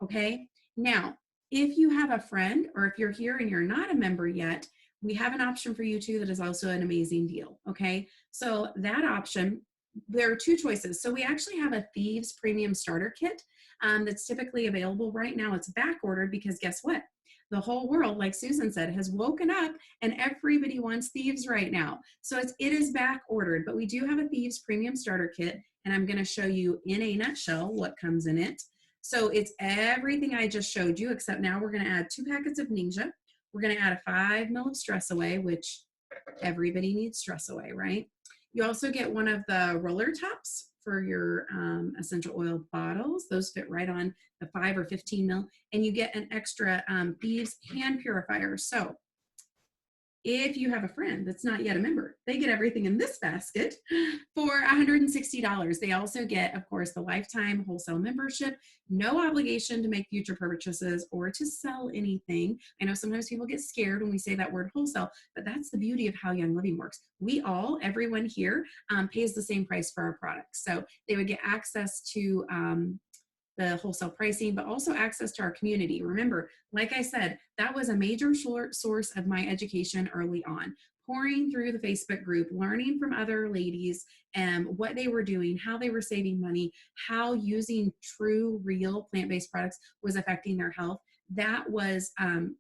Okay. Now, if you have a friend or if you're here and you're not a member yet, we have an option for you too that is also an amazing deal. Okay. So that option, there are two choices. So we actually have a Thieves Premium Starter Kit that's typically available right now. It's back ordered because guess what? The whole world, like Susan said, has woken up and everybody wants Thieves right now. So it is back ordered, but we do have a Thieves Premium Starter Kit, and I'm going to show you in a nutshell what comes in it. So it's everything I just showed you, except now we're going to add 2 packets of Ninja. We're going to add a 5 ml of Stress Away, which everybody needs Stress Away, right? You also get one of the roller tops for your essential oil bottles. Those fit right on the 5 or 15 ml. And you get an extra Thieves hand purifier. So if you have a friend that's not yet a member, they get everything in this basket for $160. They also get, of course, the lifetime wholesale membership, no obligation to make future purchases or to sell anything. I know sometimes people get scared when we say that word wholesale, but that's the beauty of how Young Living works. Everyone here pays the same price for our products. So they would get access to the wholesale pricing, but also access to our community. Remember, like I said, that was a major source of my education early on. Pouring through the Facebook group, learning from other ladies and what they were doing, how they were saving money, how using true, real plant-based products was affecting their health. That was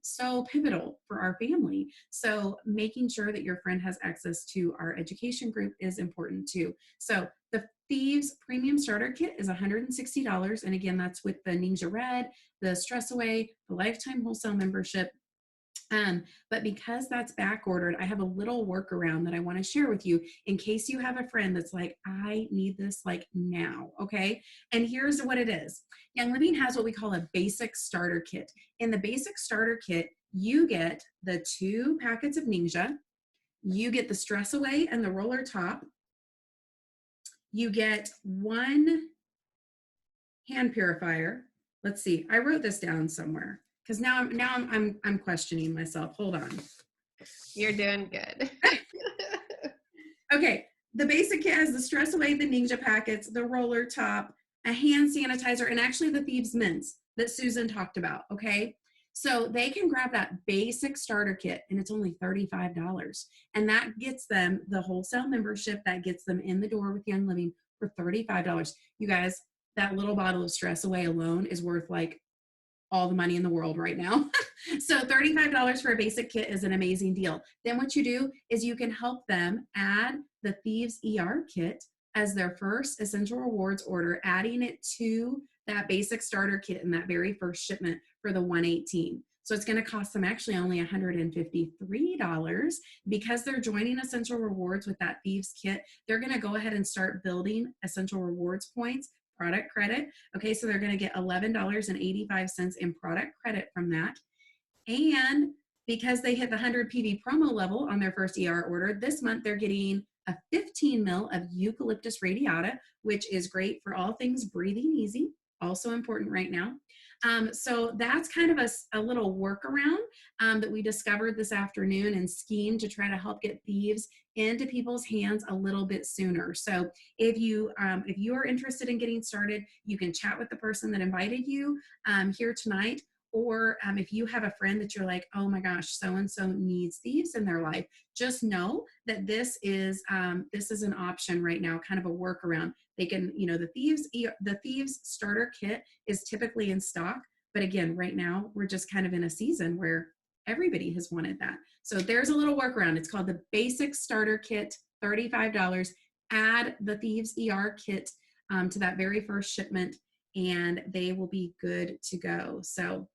so pivotal for our family. So making sure that your friend has access to our education group is important too. So the Thieves Premium Starter Kit is $160. And again, that's with the Ninja Red, the Stress Away, the Lifetime Wholesale Membership. But because that's back ordered, I have a little workaround that I want to share with you in case you have a friend that's like, I need this like now. Okay. And here's what it is. Young Living has what we call a basic starter kit. In the basic starter kit, you get the 2 packets of Ninja, you get the Stress Away and the roller top, you get 1 hand purifier. Let's see, I wrote this down somewhere because now I'm questioning myself. Hold on. You're doing good. Okay, the basic kit has the Stress Away, the Ninja packets, the roller top, a hand sanitizer, and actually the Thieves mints that Susan talked about. Okay, so they can grab that basic starter kit and it's only $35, and that gets them the wholesale membership, that gets them in the door with Young Living for $35. You guys, that little bottle of Stress Away alone is worth like all the money in the world right now. So $35 for a basic kit is an amazing deal. Then what you do is you can help them add the Thieves ER Kit as their first Essential Rewards order, adding it to that basic starter kit in that very first shipment for the $118. So it's going to cost them actually only $153 because they're joining Essential Rewards with that Thieves kit. They're going to go ahead and start building Essential Rewards points, product credit. Okay, so they're going to get $11.85 in product credit from that. And because they hit the 100 PV promo level on their first ER order, this month they're getting a 15 ml of eucalyptus radiata, which is great for all things breathing easy, also important right now. So that's kind of a little workaround that we discovered this afternoon and schemed to try to help get Thieves into people's hands a little bit sooner. So if you are interested in getting started, you can chat with the person that invited you here tonight. Or if you have a friend that you're like, oh my gosh, so-and-so needs Thieves in their life, just know that this is an option right now, kind of a workaround. They can, the Thieves starter kit is typically in stock. But again, right now, we're just kind of in a season where everybody has wanted that. So there's a little workaround. It's called the Basic Starter Kit, $35. Add the Thieves ER Kit to that very first shipment, and they will be good to go. So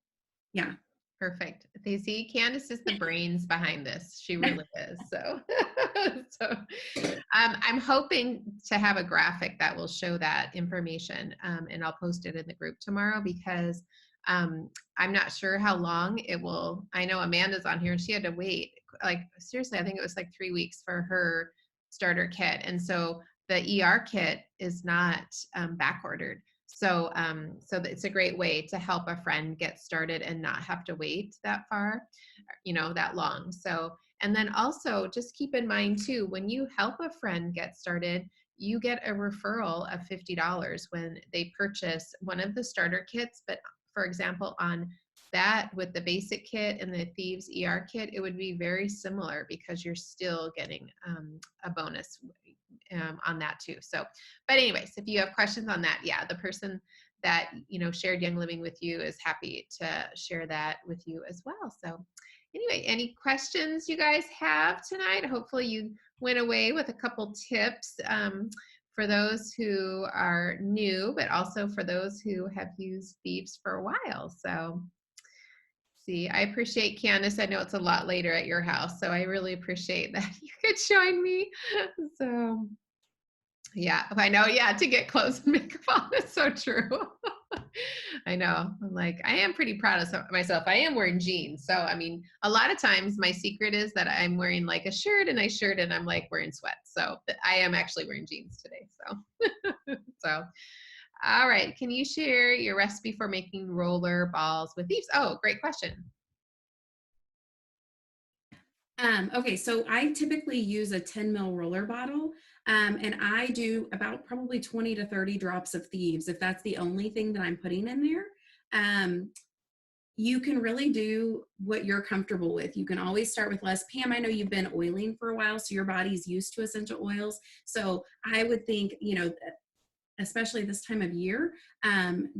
yeah, Perfect. They see Candice is the brains behind this. She really is. So, I'm hoping to have a graphic that will show that information, and I'll post it in the group tomorrow because I'm not sure how long it will. I know Amanda's on here and she had to wait, like, seriously, I think it was like 3 weeks for her starter kit. And so the ER kit is not back ordered. So, it's a great way to help a friend get started and not have to wait that far, that long. So, and then also just keep in mind too, when you help a friend get started, you get a referral of $50 when they purchase one of the starter kits. But for example, on that, with the basic kit and the Thieves ER kit, it would be very similar because you're still getting a bonus on that too. So, but anyways, if you have questions on that, yeah, the person that, shared Young Living with you is happy to share that with you as well. So anyway, any questions you guys have tonight? Hopefully you went away with a couple tips for those who are new, but also for those who have used Thieves for a while. So see, I appreciate Candice. I know it's a lot later at your house, so I really appreciate that you could join me. So yeah, I know. Yeah, to get clothes and makeup on. That's so true. I know. I'm like, I am pretty proud of myself. I am wearing jeans. So, I mean, a lot of times my secret is that I'm wearing like a shirt and I'm like wearing sweats. So I am actually wearing jeans today. So, so, all right. Can you share your recipe for making roller balls with thieves? Oh, great question. Okay, so I typically use a 10 ml roller bottle, and I do about probably 20 to 30 drops of Thieves if that's the only thing that I'm putting in there. You can really do what you're comfortable with. You can always start with less. Pam, I know you've been oiling for a while, so your body's used to essential oils. So I would think, especially this time of year,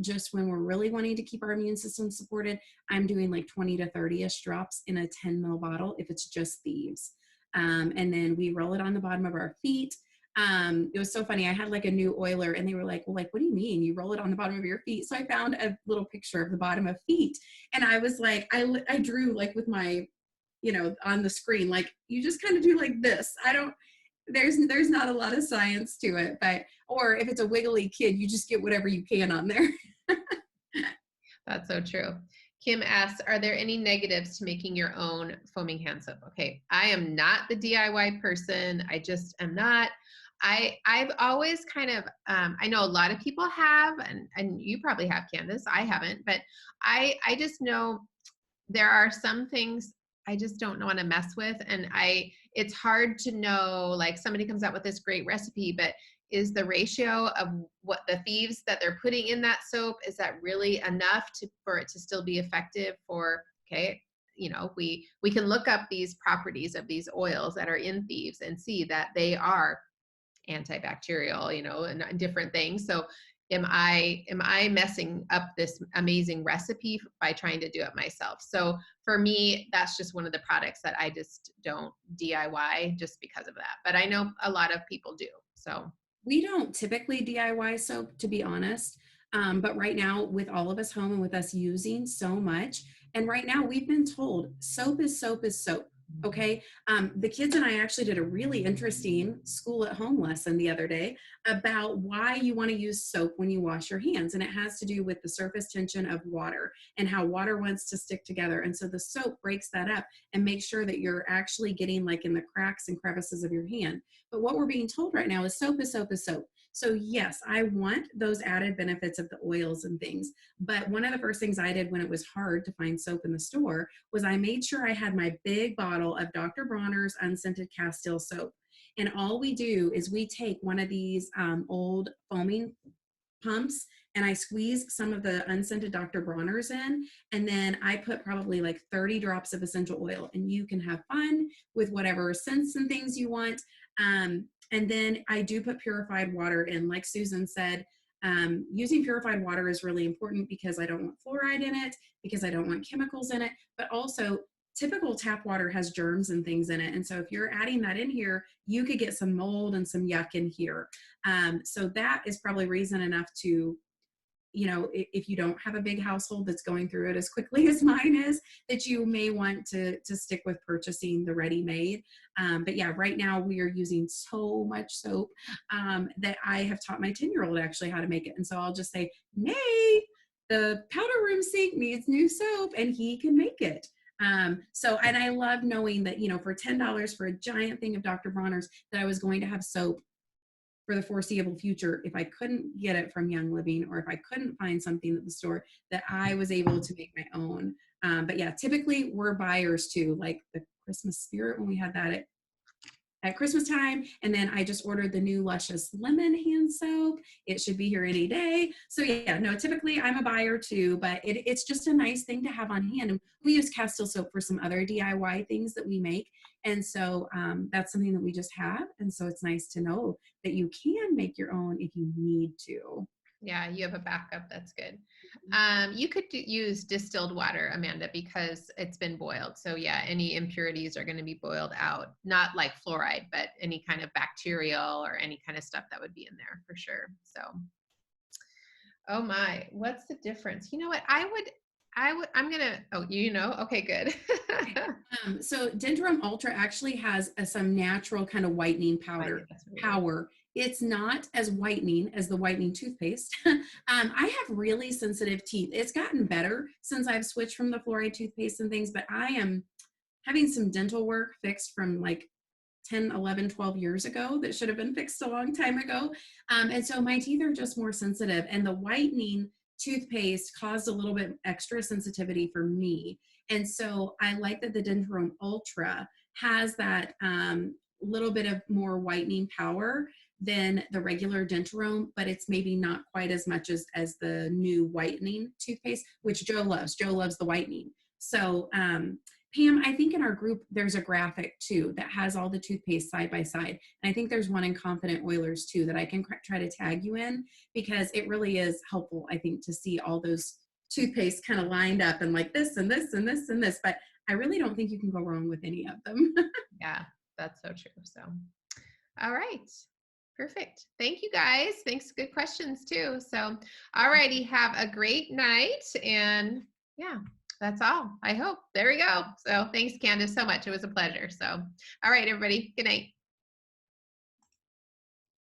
just when we're really wanting to keep our immune system supported, I'm doing like 20 to 30-ish drops in a 10 ml bottle if it's just Thieves. And then we roll it on the bottom of our feet. It was so funny. I had like a new oiler and they were like, well, like, what do you mean you roll it on the bottom of your feet? So I found a little picture of the bottom of feet. And I was like, I drew like with my, on the screen, like you just kind of do like this. There's not a lot of science to it, or if it's a wiggly kid, you just get whatever you can on there. That's so true. Kim asks, are there any negatives to making your own foaming hand soap? Okay, I am not the DIY person. I just am not. I've always kind of, I know a lot of people have, and you probably have, Candice. I haven't, but I just know there are some things I just don't want to mess with. And it's hard to know, like somebody comes out with this great recipe, but is the ratio of what the thieves that they're putting in that soap, is that really enough for it to still be effective for, okay, we can look up these properties of these oils that are in Thieves and see that they are antibacterial, and different things. So am I messing up this amazing recipe by trying to do it myself? So for me, that's just one of the products that I just don't DIY just because of that. But I know a lot of people do. So we don't typically DIY soap, to be honest. But right now, with all of us home and with us using so much, and right now we've been told soap is soap is soap. Okay. The kids and I actually did a really interesting school at home lesson the other day about why you want to use soap when you wash your hands. And it has to do with the surface tension of water and how water wants to stick together. And so the soap breaks that up and makes sure that you're actually getting like in the cracks and crevices of your hand. But what we're being told right now is soap is soap is soap. So yes, I want those added benefits of the oils and things. But one of the first things I did when it was hard to find soap in the store was I made sure I had my big bottle of Dr. Bronner's unscented Castile soap. And all we do is we take one of these old foaming pumps and I squeeze some of the unscented Dr. Bronner's in, and then I put probably like 30 drops of essential oil, and you can have fun with whatever scents and things you want. And then I do put purified water in. Like Susan said, using purified water is really important because I don't want fluoride in it, because I don't want chemicals in it, but also typical tap water has germs and things in it. And so if you're adding that in here, you could get some mold and some yuck in here. So that is probably reason enough to, if you don't have a big household that's going through it as quickly as mine is, that you may want to stick with purchasing the ready-made. But yeah, right now we are using so much soap that I have taught my 10-year-old actually how to make it. And so I'll just say, Nate, the powder room sink needs new soap, and he can make it. And I love knowing that, for $10 for a giant thing of Dr. Bronner's, that I was going to have soap for the foreseeable future if I couldn't get it from Young Living, or if I couldn't find something at the store, that I was able to make my own. But yeah, typically we're buyers too, like the Christmas Spirit when we had that at Christmas time. And then I just ordered the new Luscious Lemon hand soap. It should be here any day. So yeah, no, typically I'm a buyer too, but it's just a nice thing to have on hand. And we use Castile soap for some other DIY things that we make. And so that's something that we just have. And so it's nice to know that you can make your own if you need to. Yeah, you have a backup. That's good. You could use distilled water, Amanda, because it's been boiled. So yeah, any impurities are going to be boiled out. Not like fluoride, but any kind of bacterial or any kind of stuff that would be in there for sure. So, oh my, what's the difference? You know what? I'm going to, okay, good. So Dendrum Ultra actually has some natural kind of whitening power. It's not as whitening as the whitening toothpaste. I have really sensitive teeth. It's gotten better since I've switched from the fluoride toothpaste and things, but I am having some dental work fixed from like 10, 11, 12 years ago that should have been fixed a long time ago. And so my teeth are just more sensitive, and the whitening toothpaste caused a little bit extra sensitivity for me. And so I like that the Dendrum Ultra has that little bit of more whitening power than the regular Dentrum, but it's maybe not quite as much as the new whitening toothpaste, which Joe loves. Joe loves the whitening. So Pam, I think in our group, there's a graphic too that has all the toothpaste side by side. And I think there's one in Confident Oilers too that I can try to tag you in, because it really is helpful, I think, to see all those toothpaste kind of lined up and like this and this and this and this. But I really don't think you can go wrong with any of them. Yeah, that's so true. So, all right. Perfect. Thank you guys. Thanks. Good questions too. So, all righty. Have a great night. And yeah, that's all. I hope. There we go. So thanks, Candice, so much. It was a pleasure. So, all right, everybody. Good night.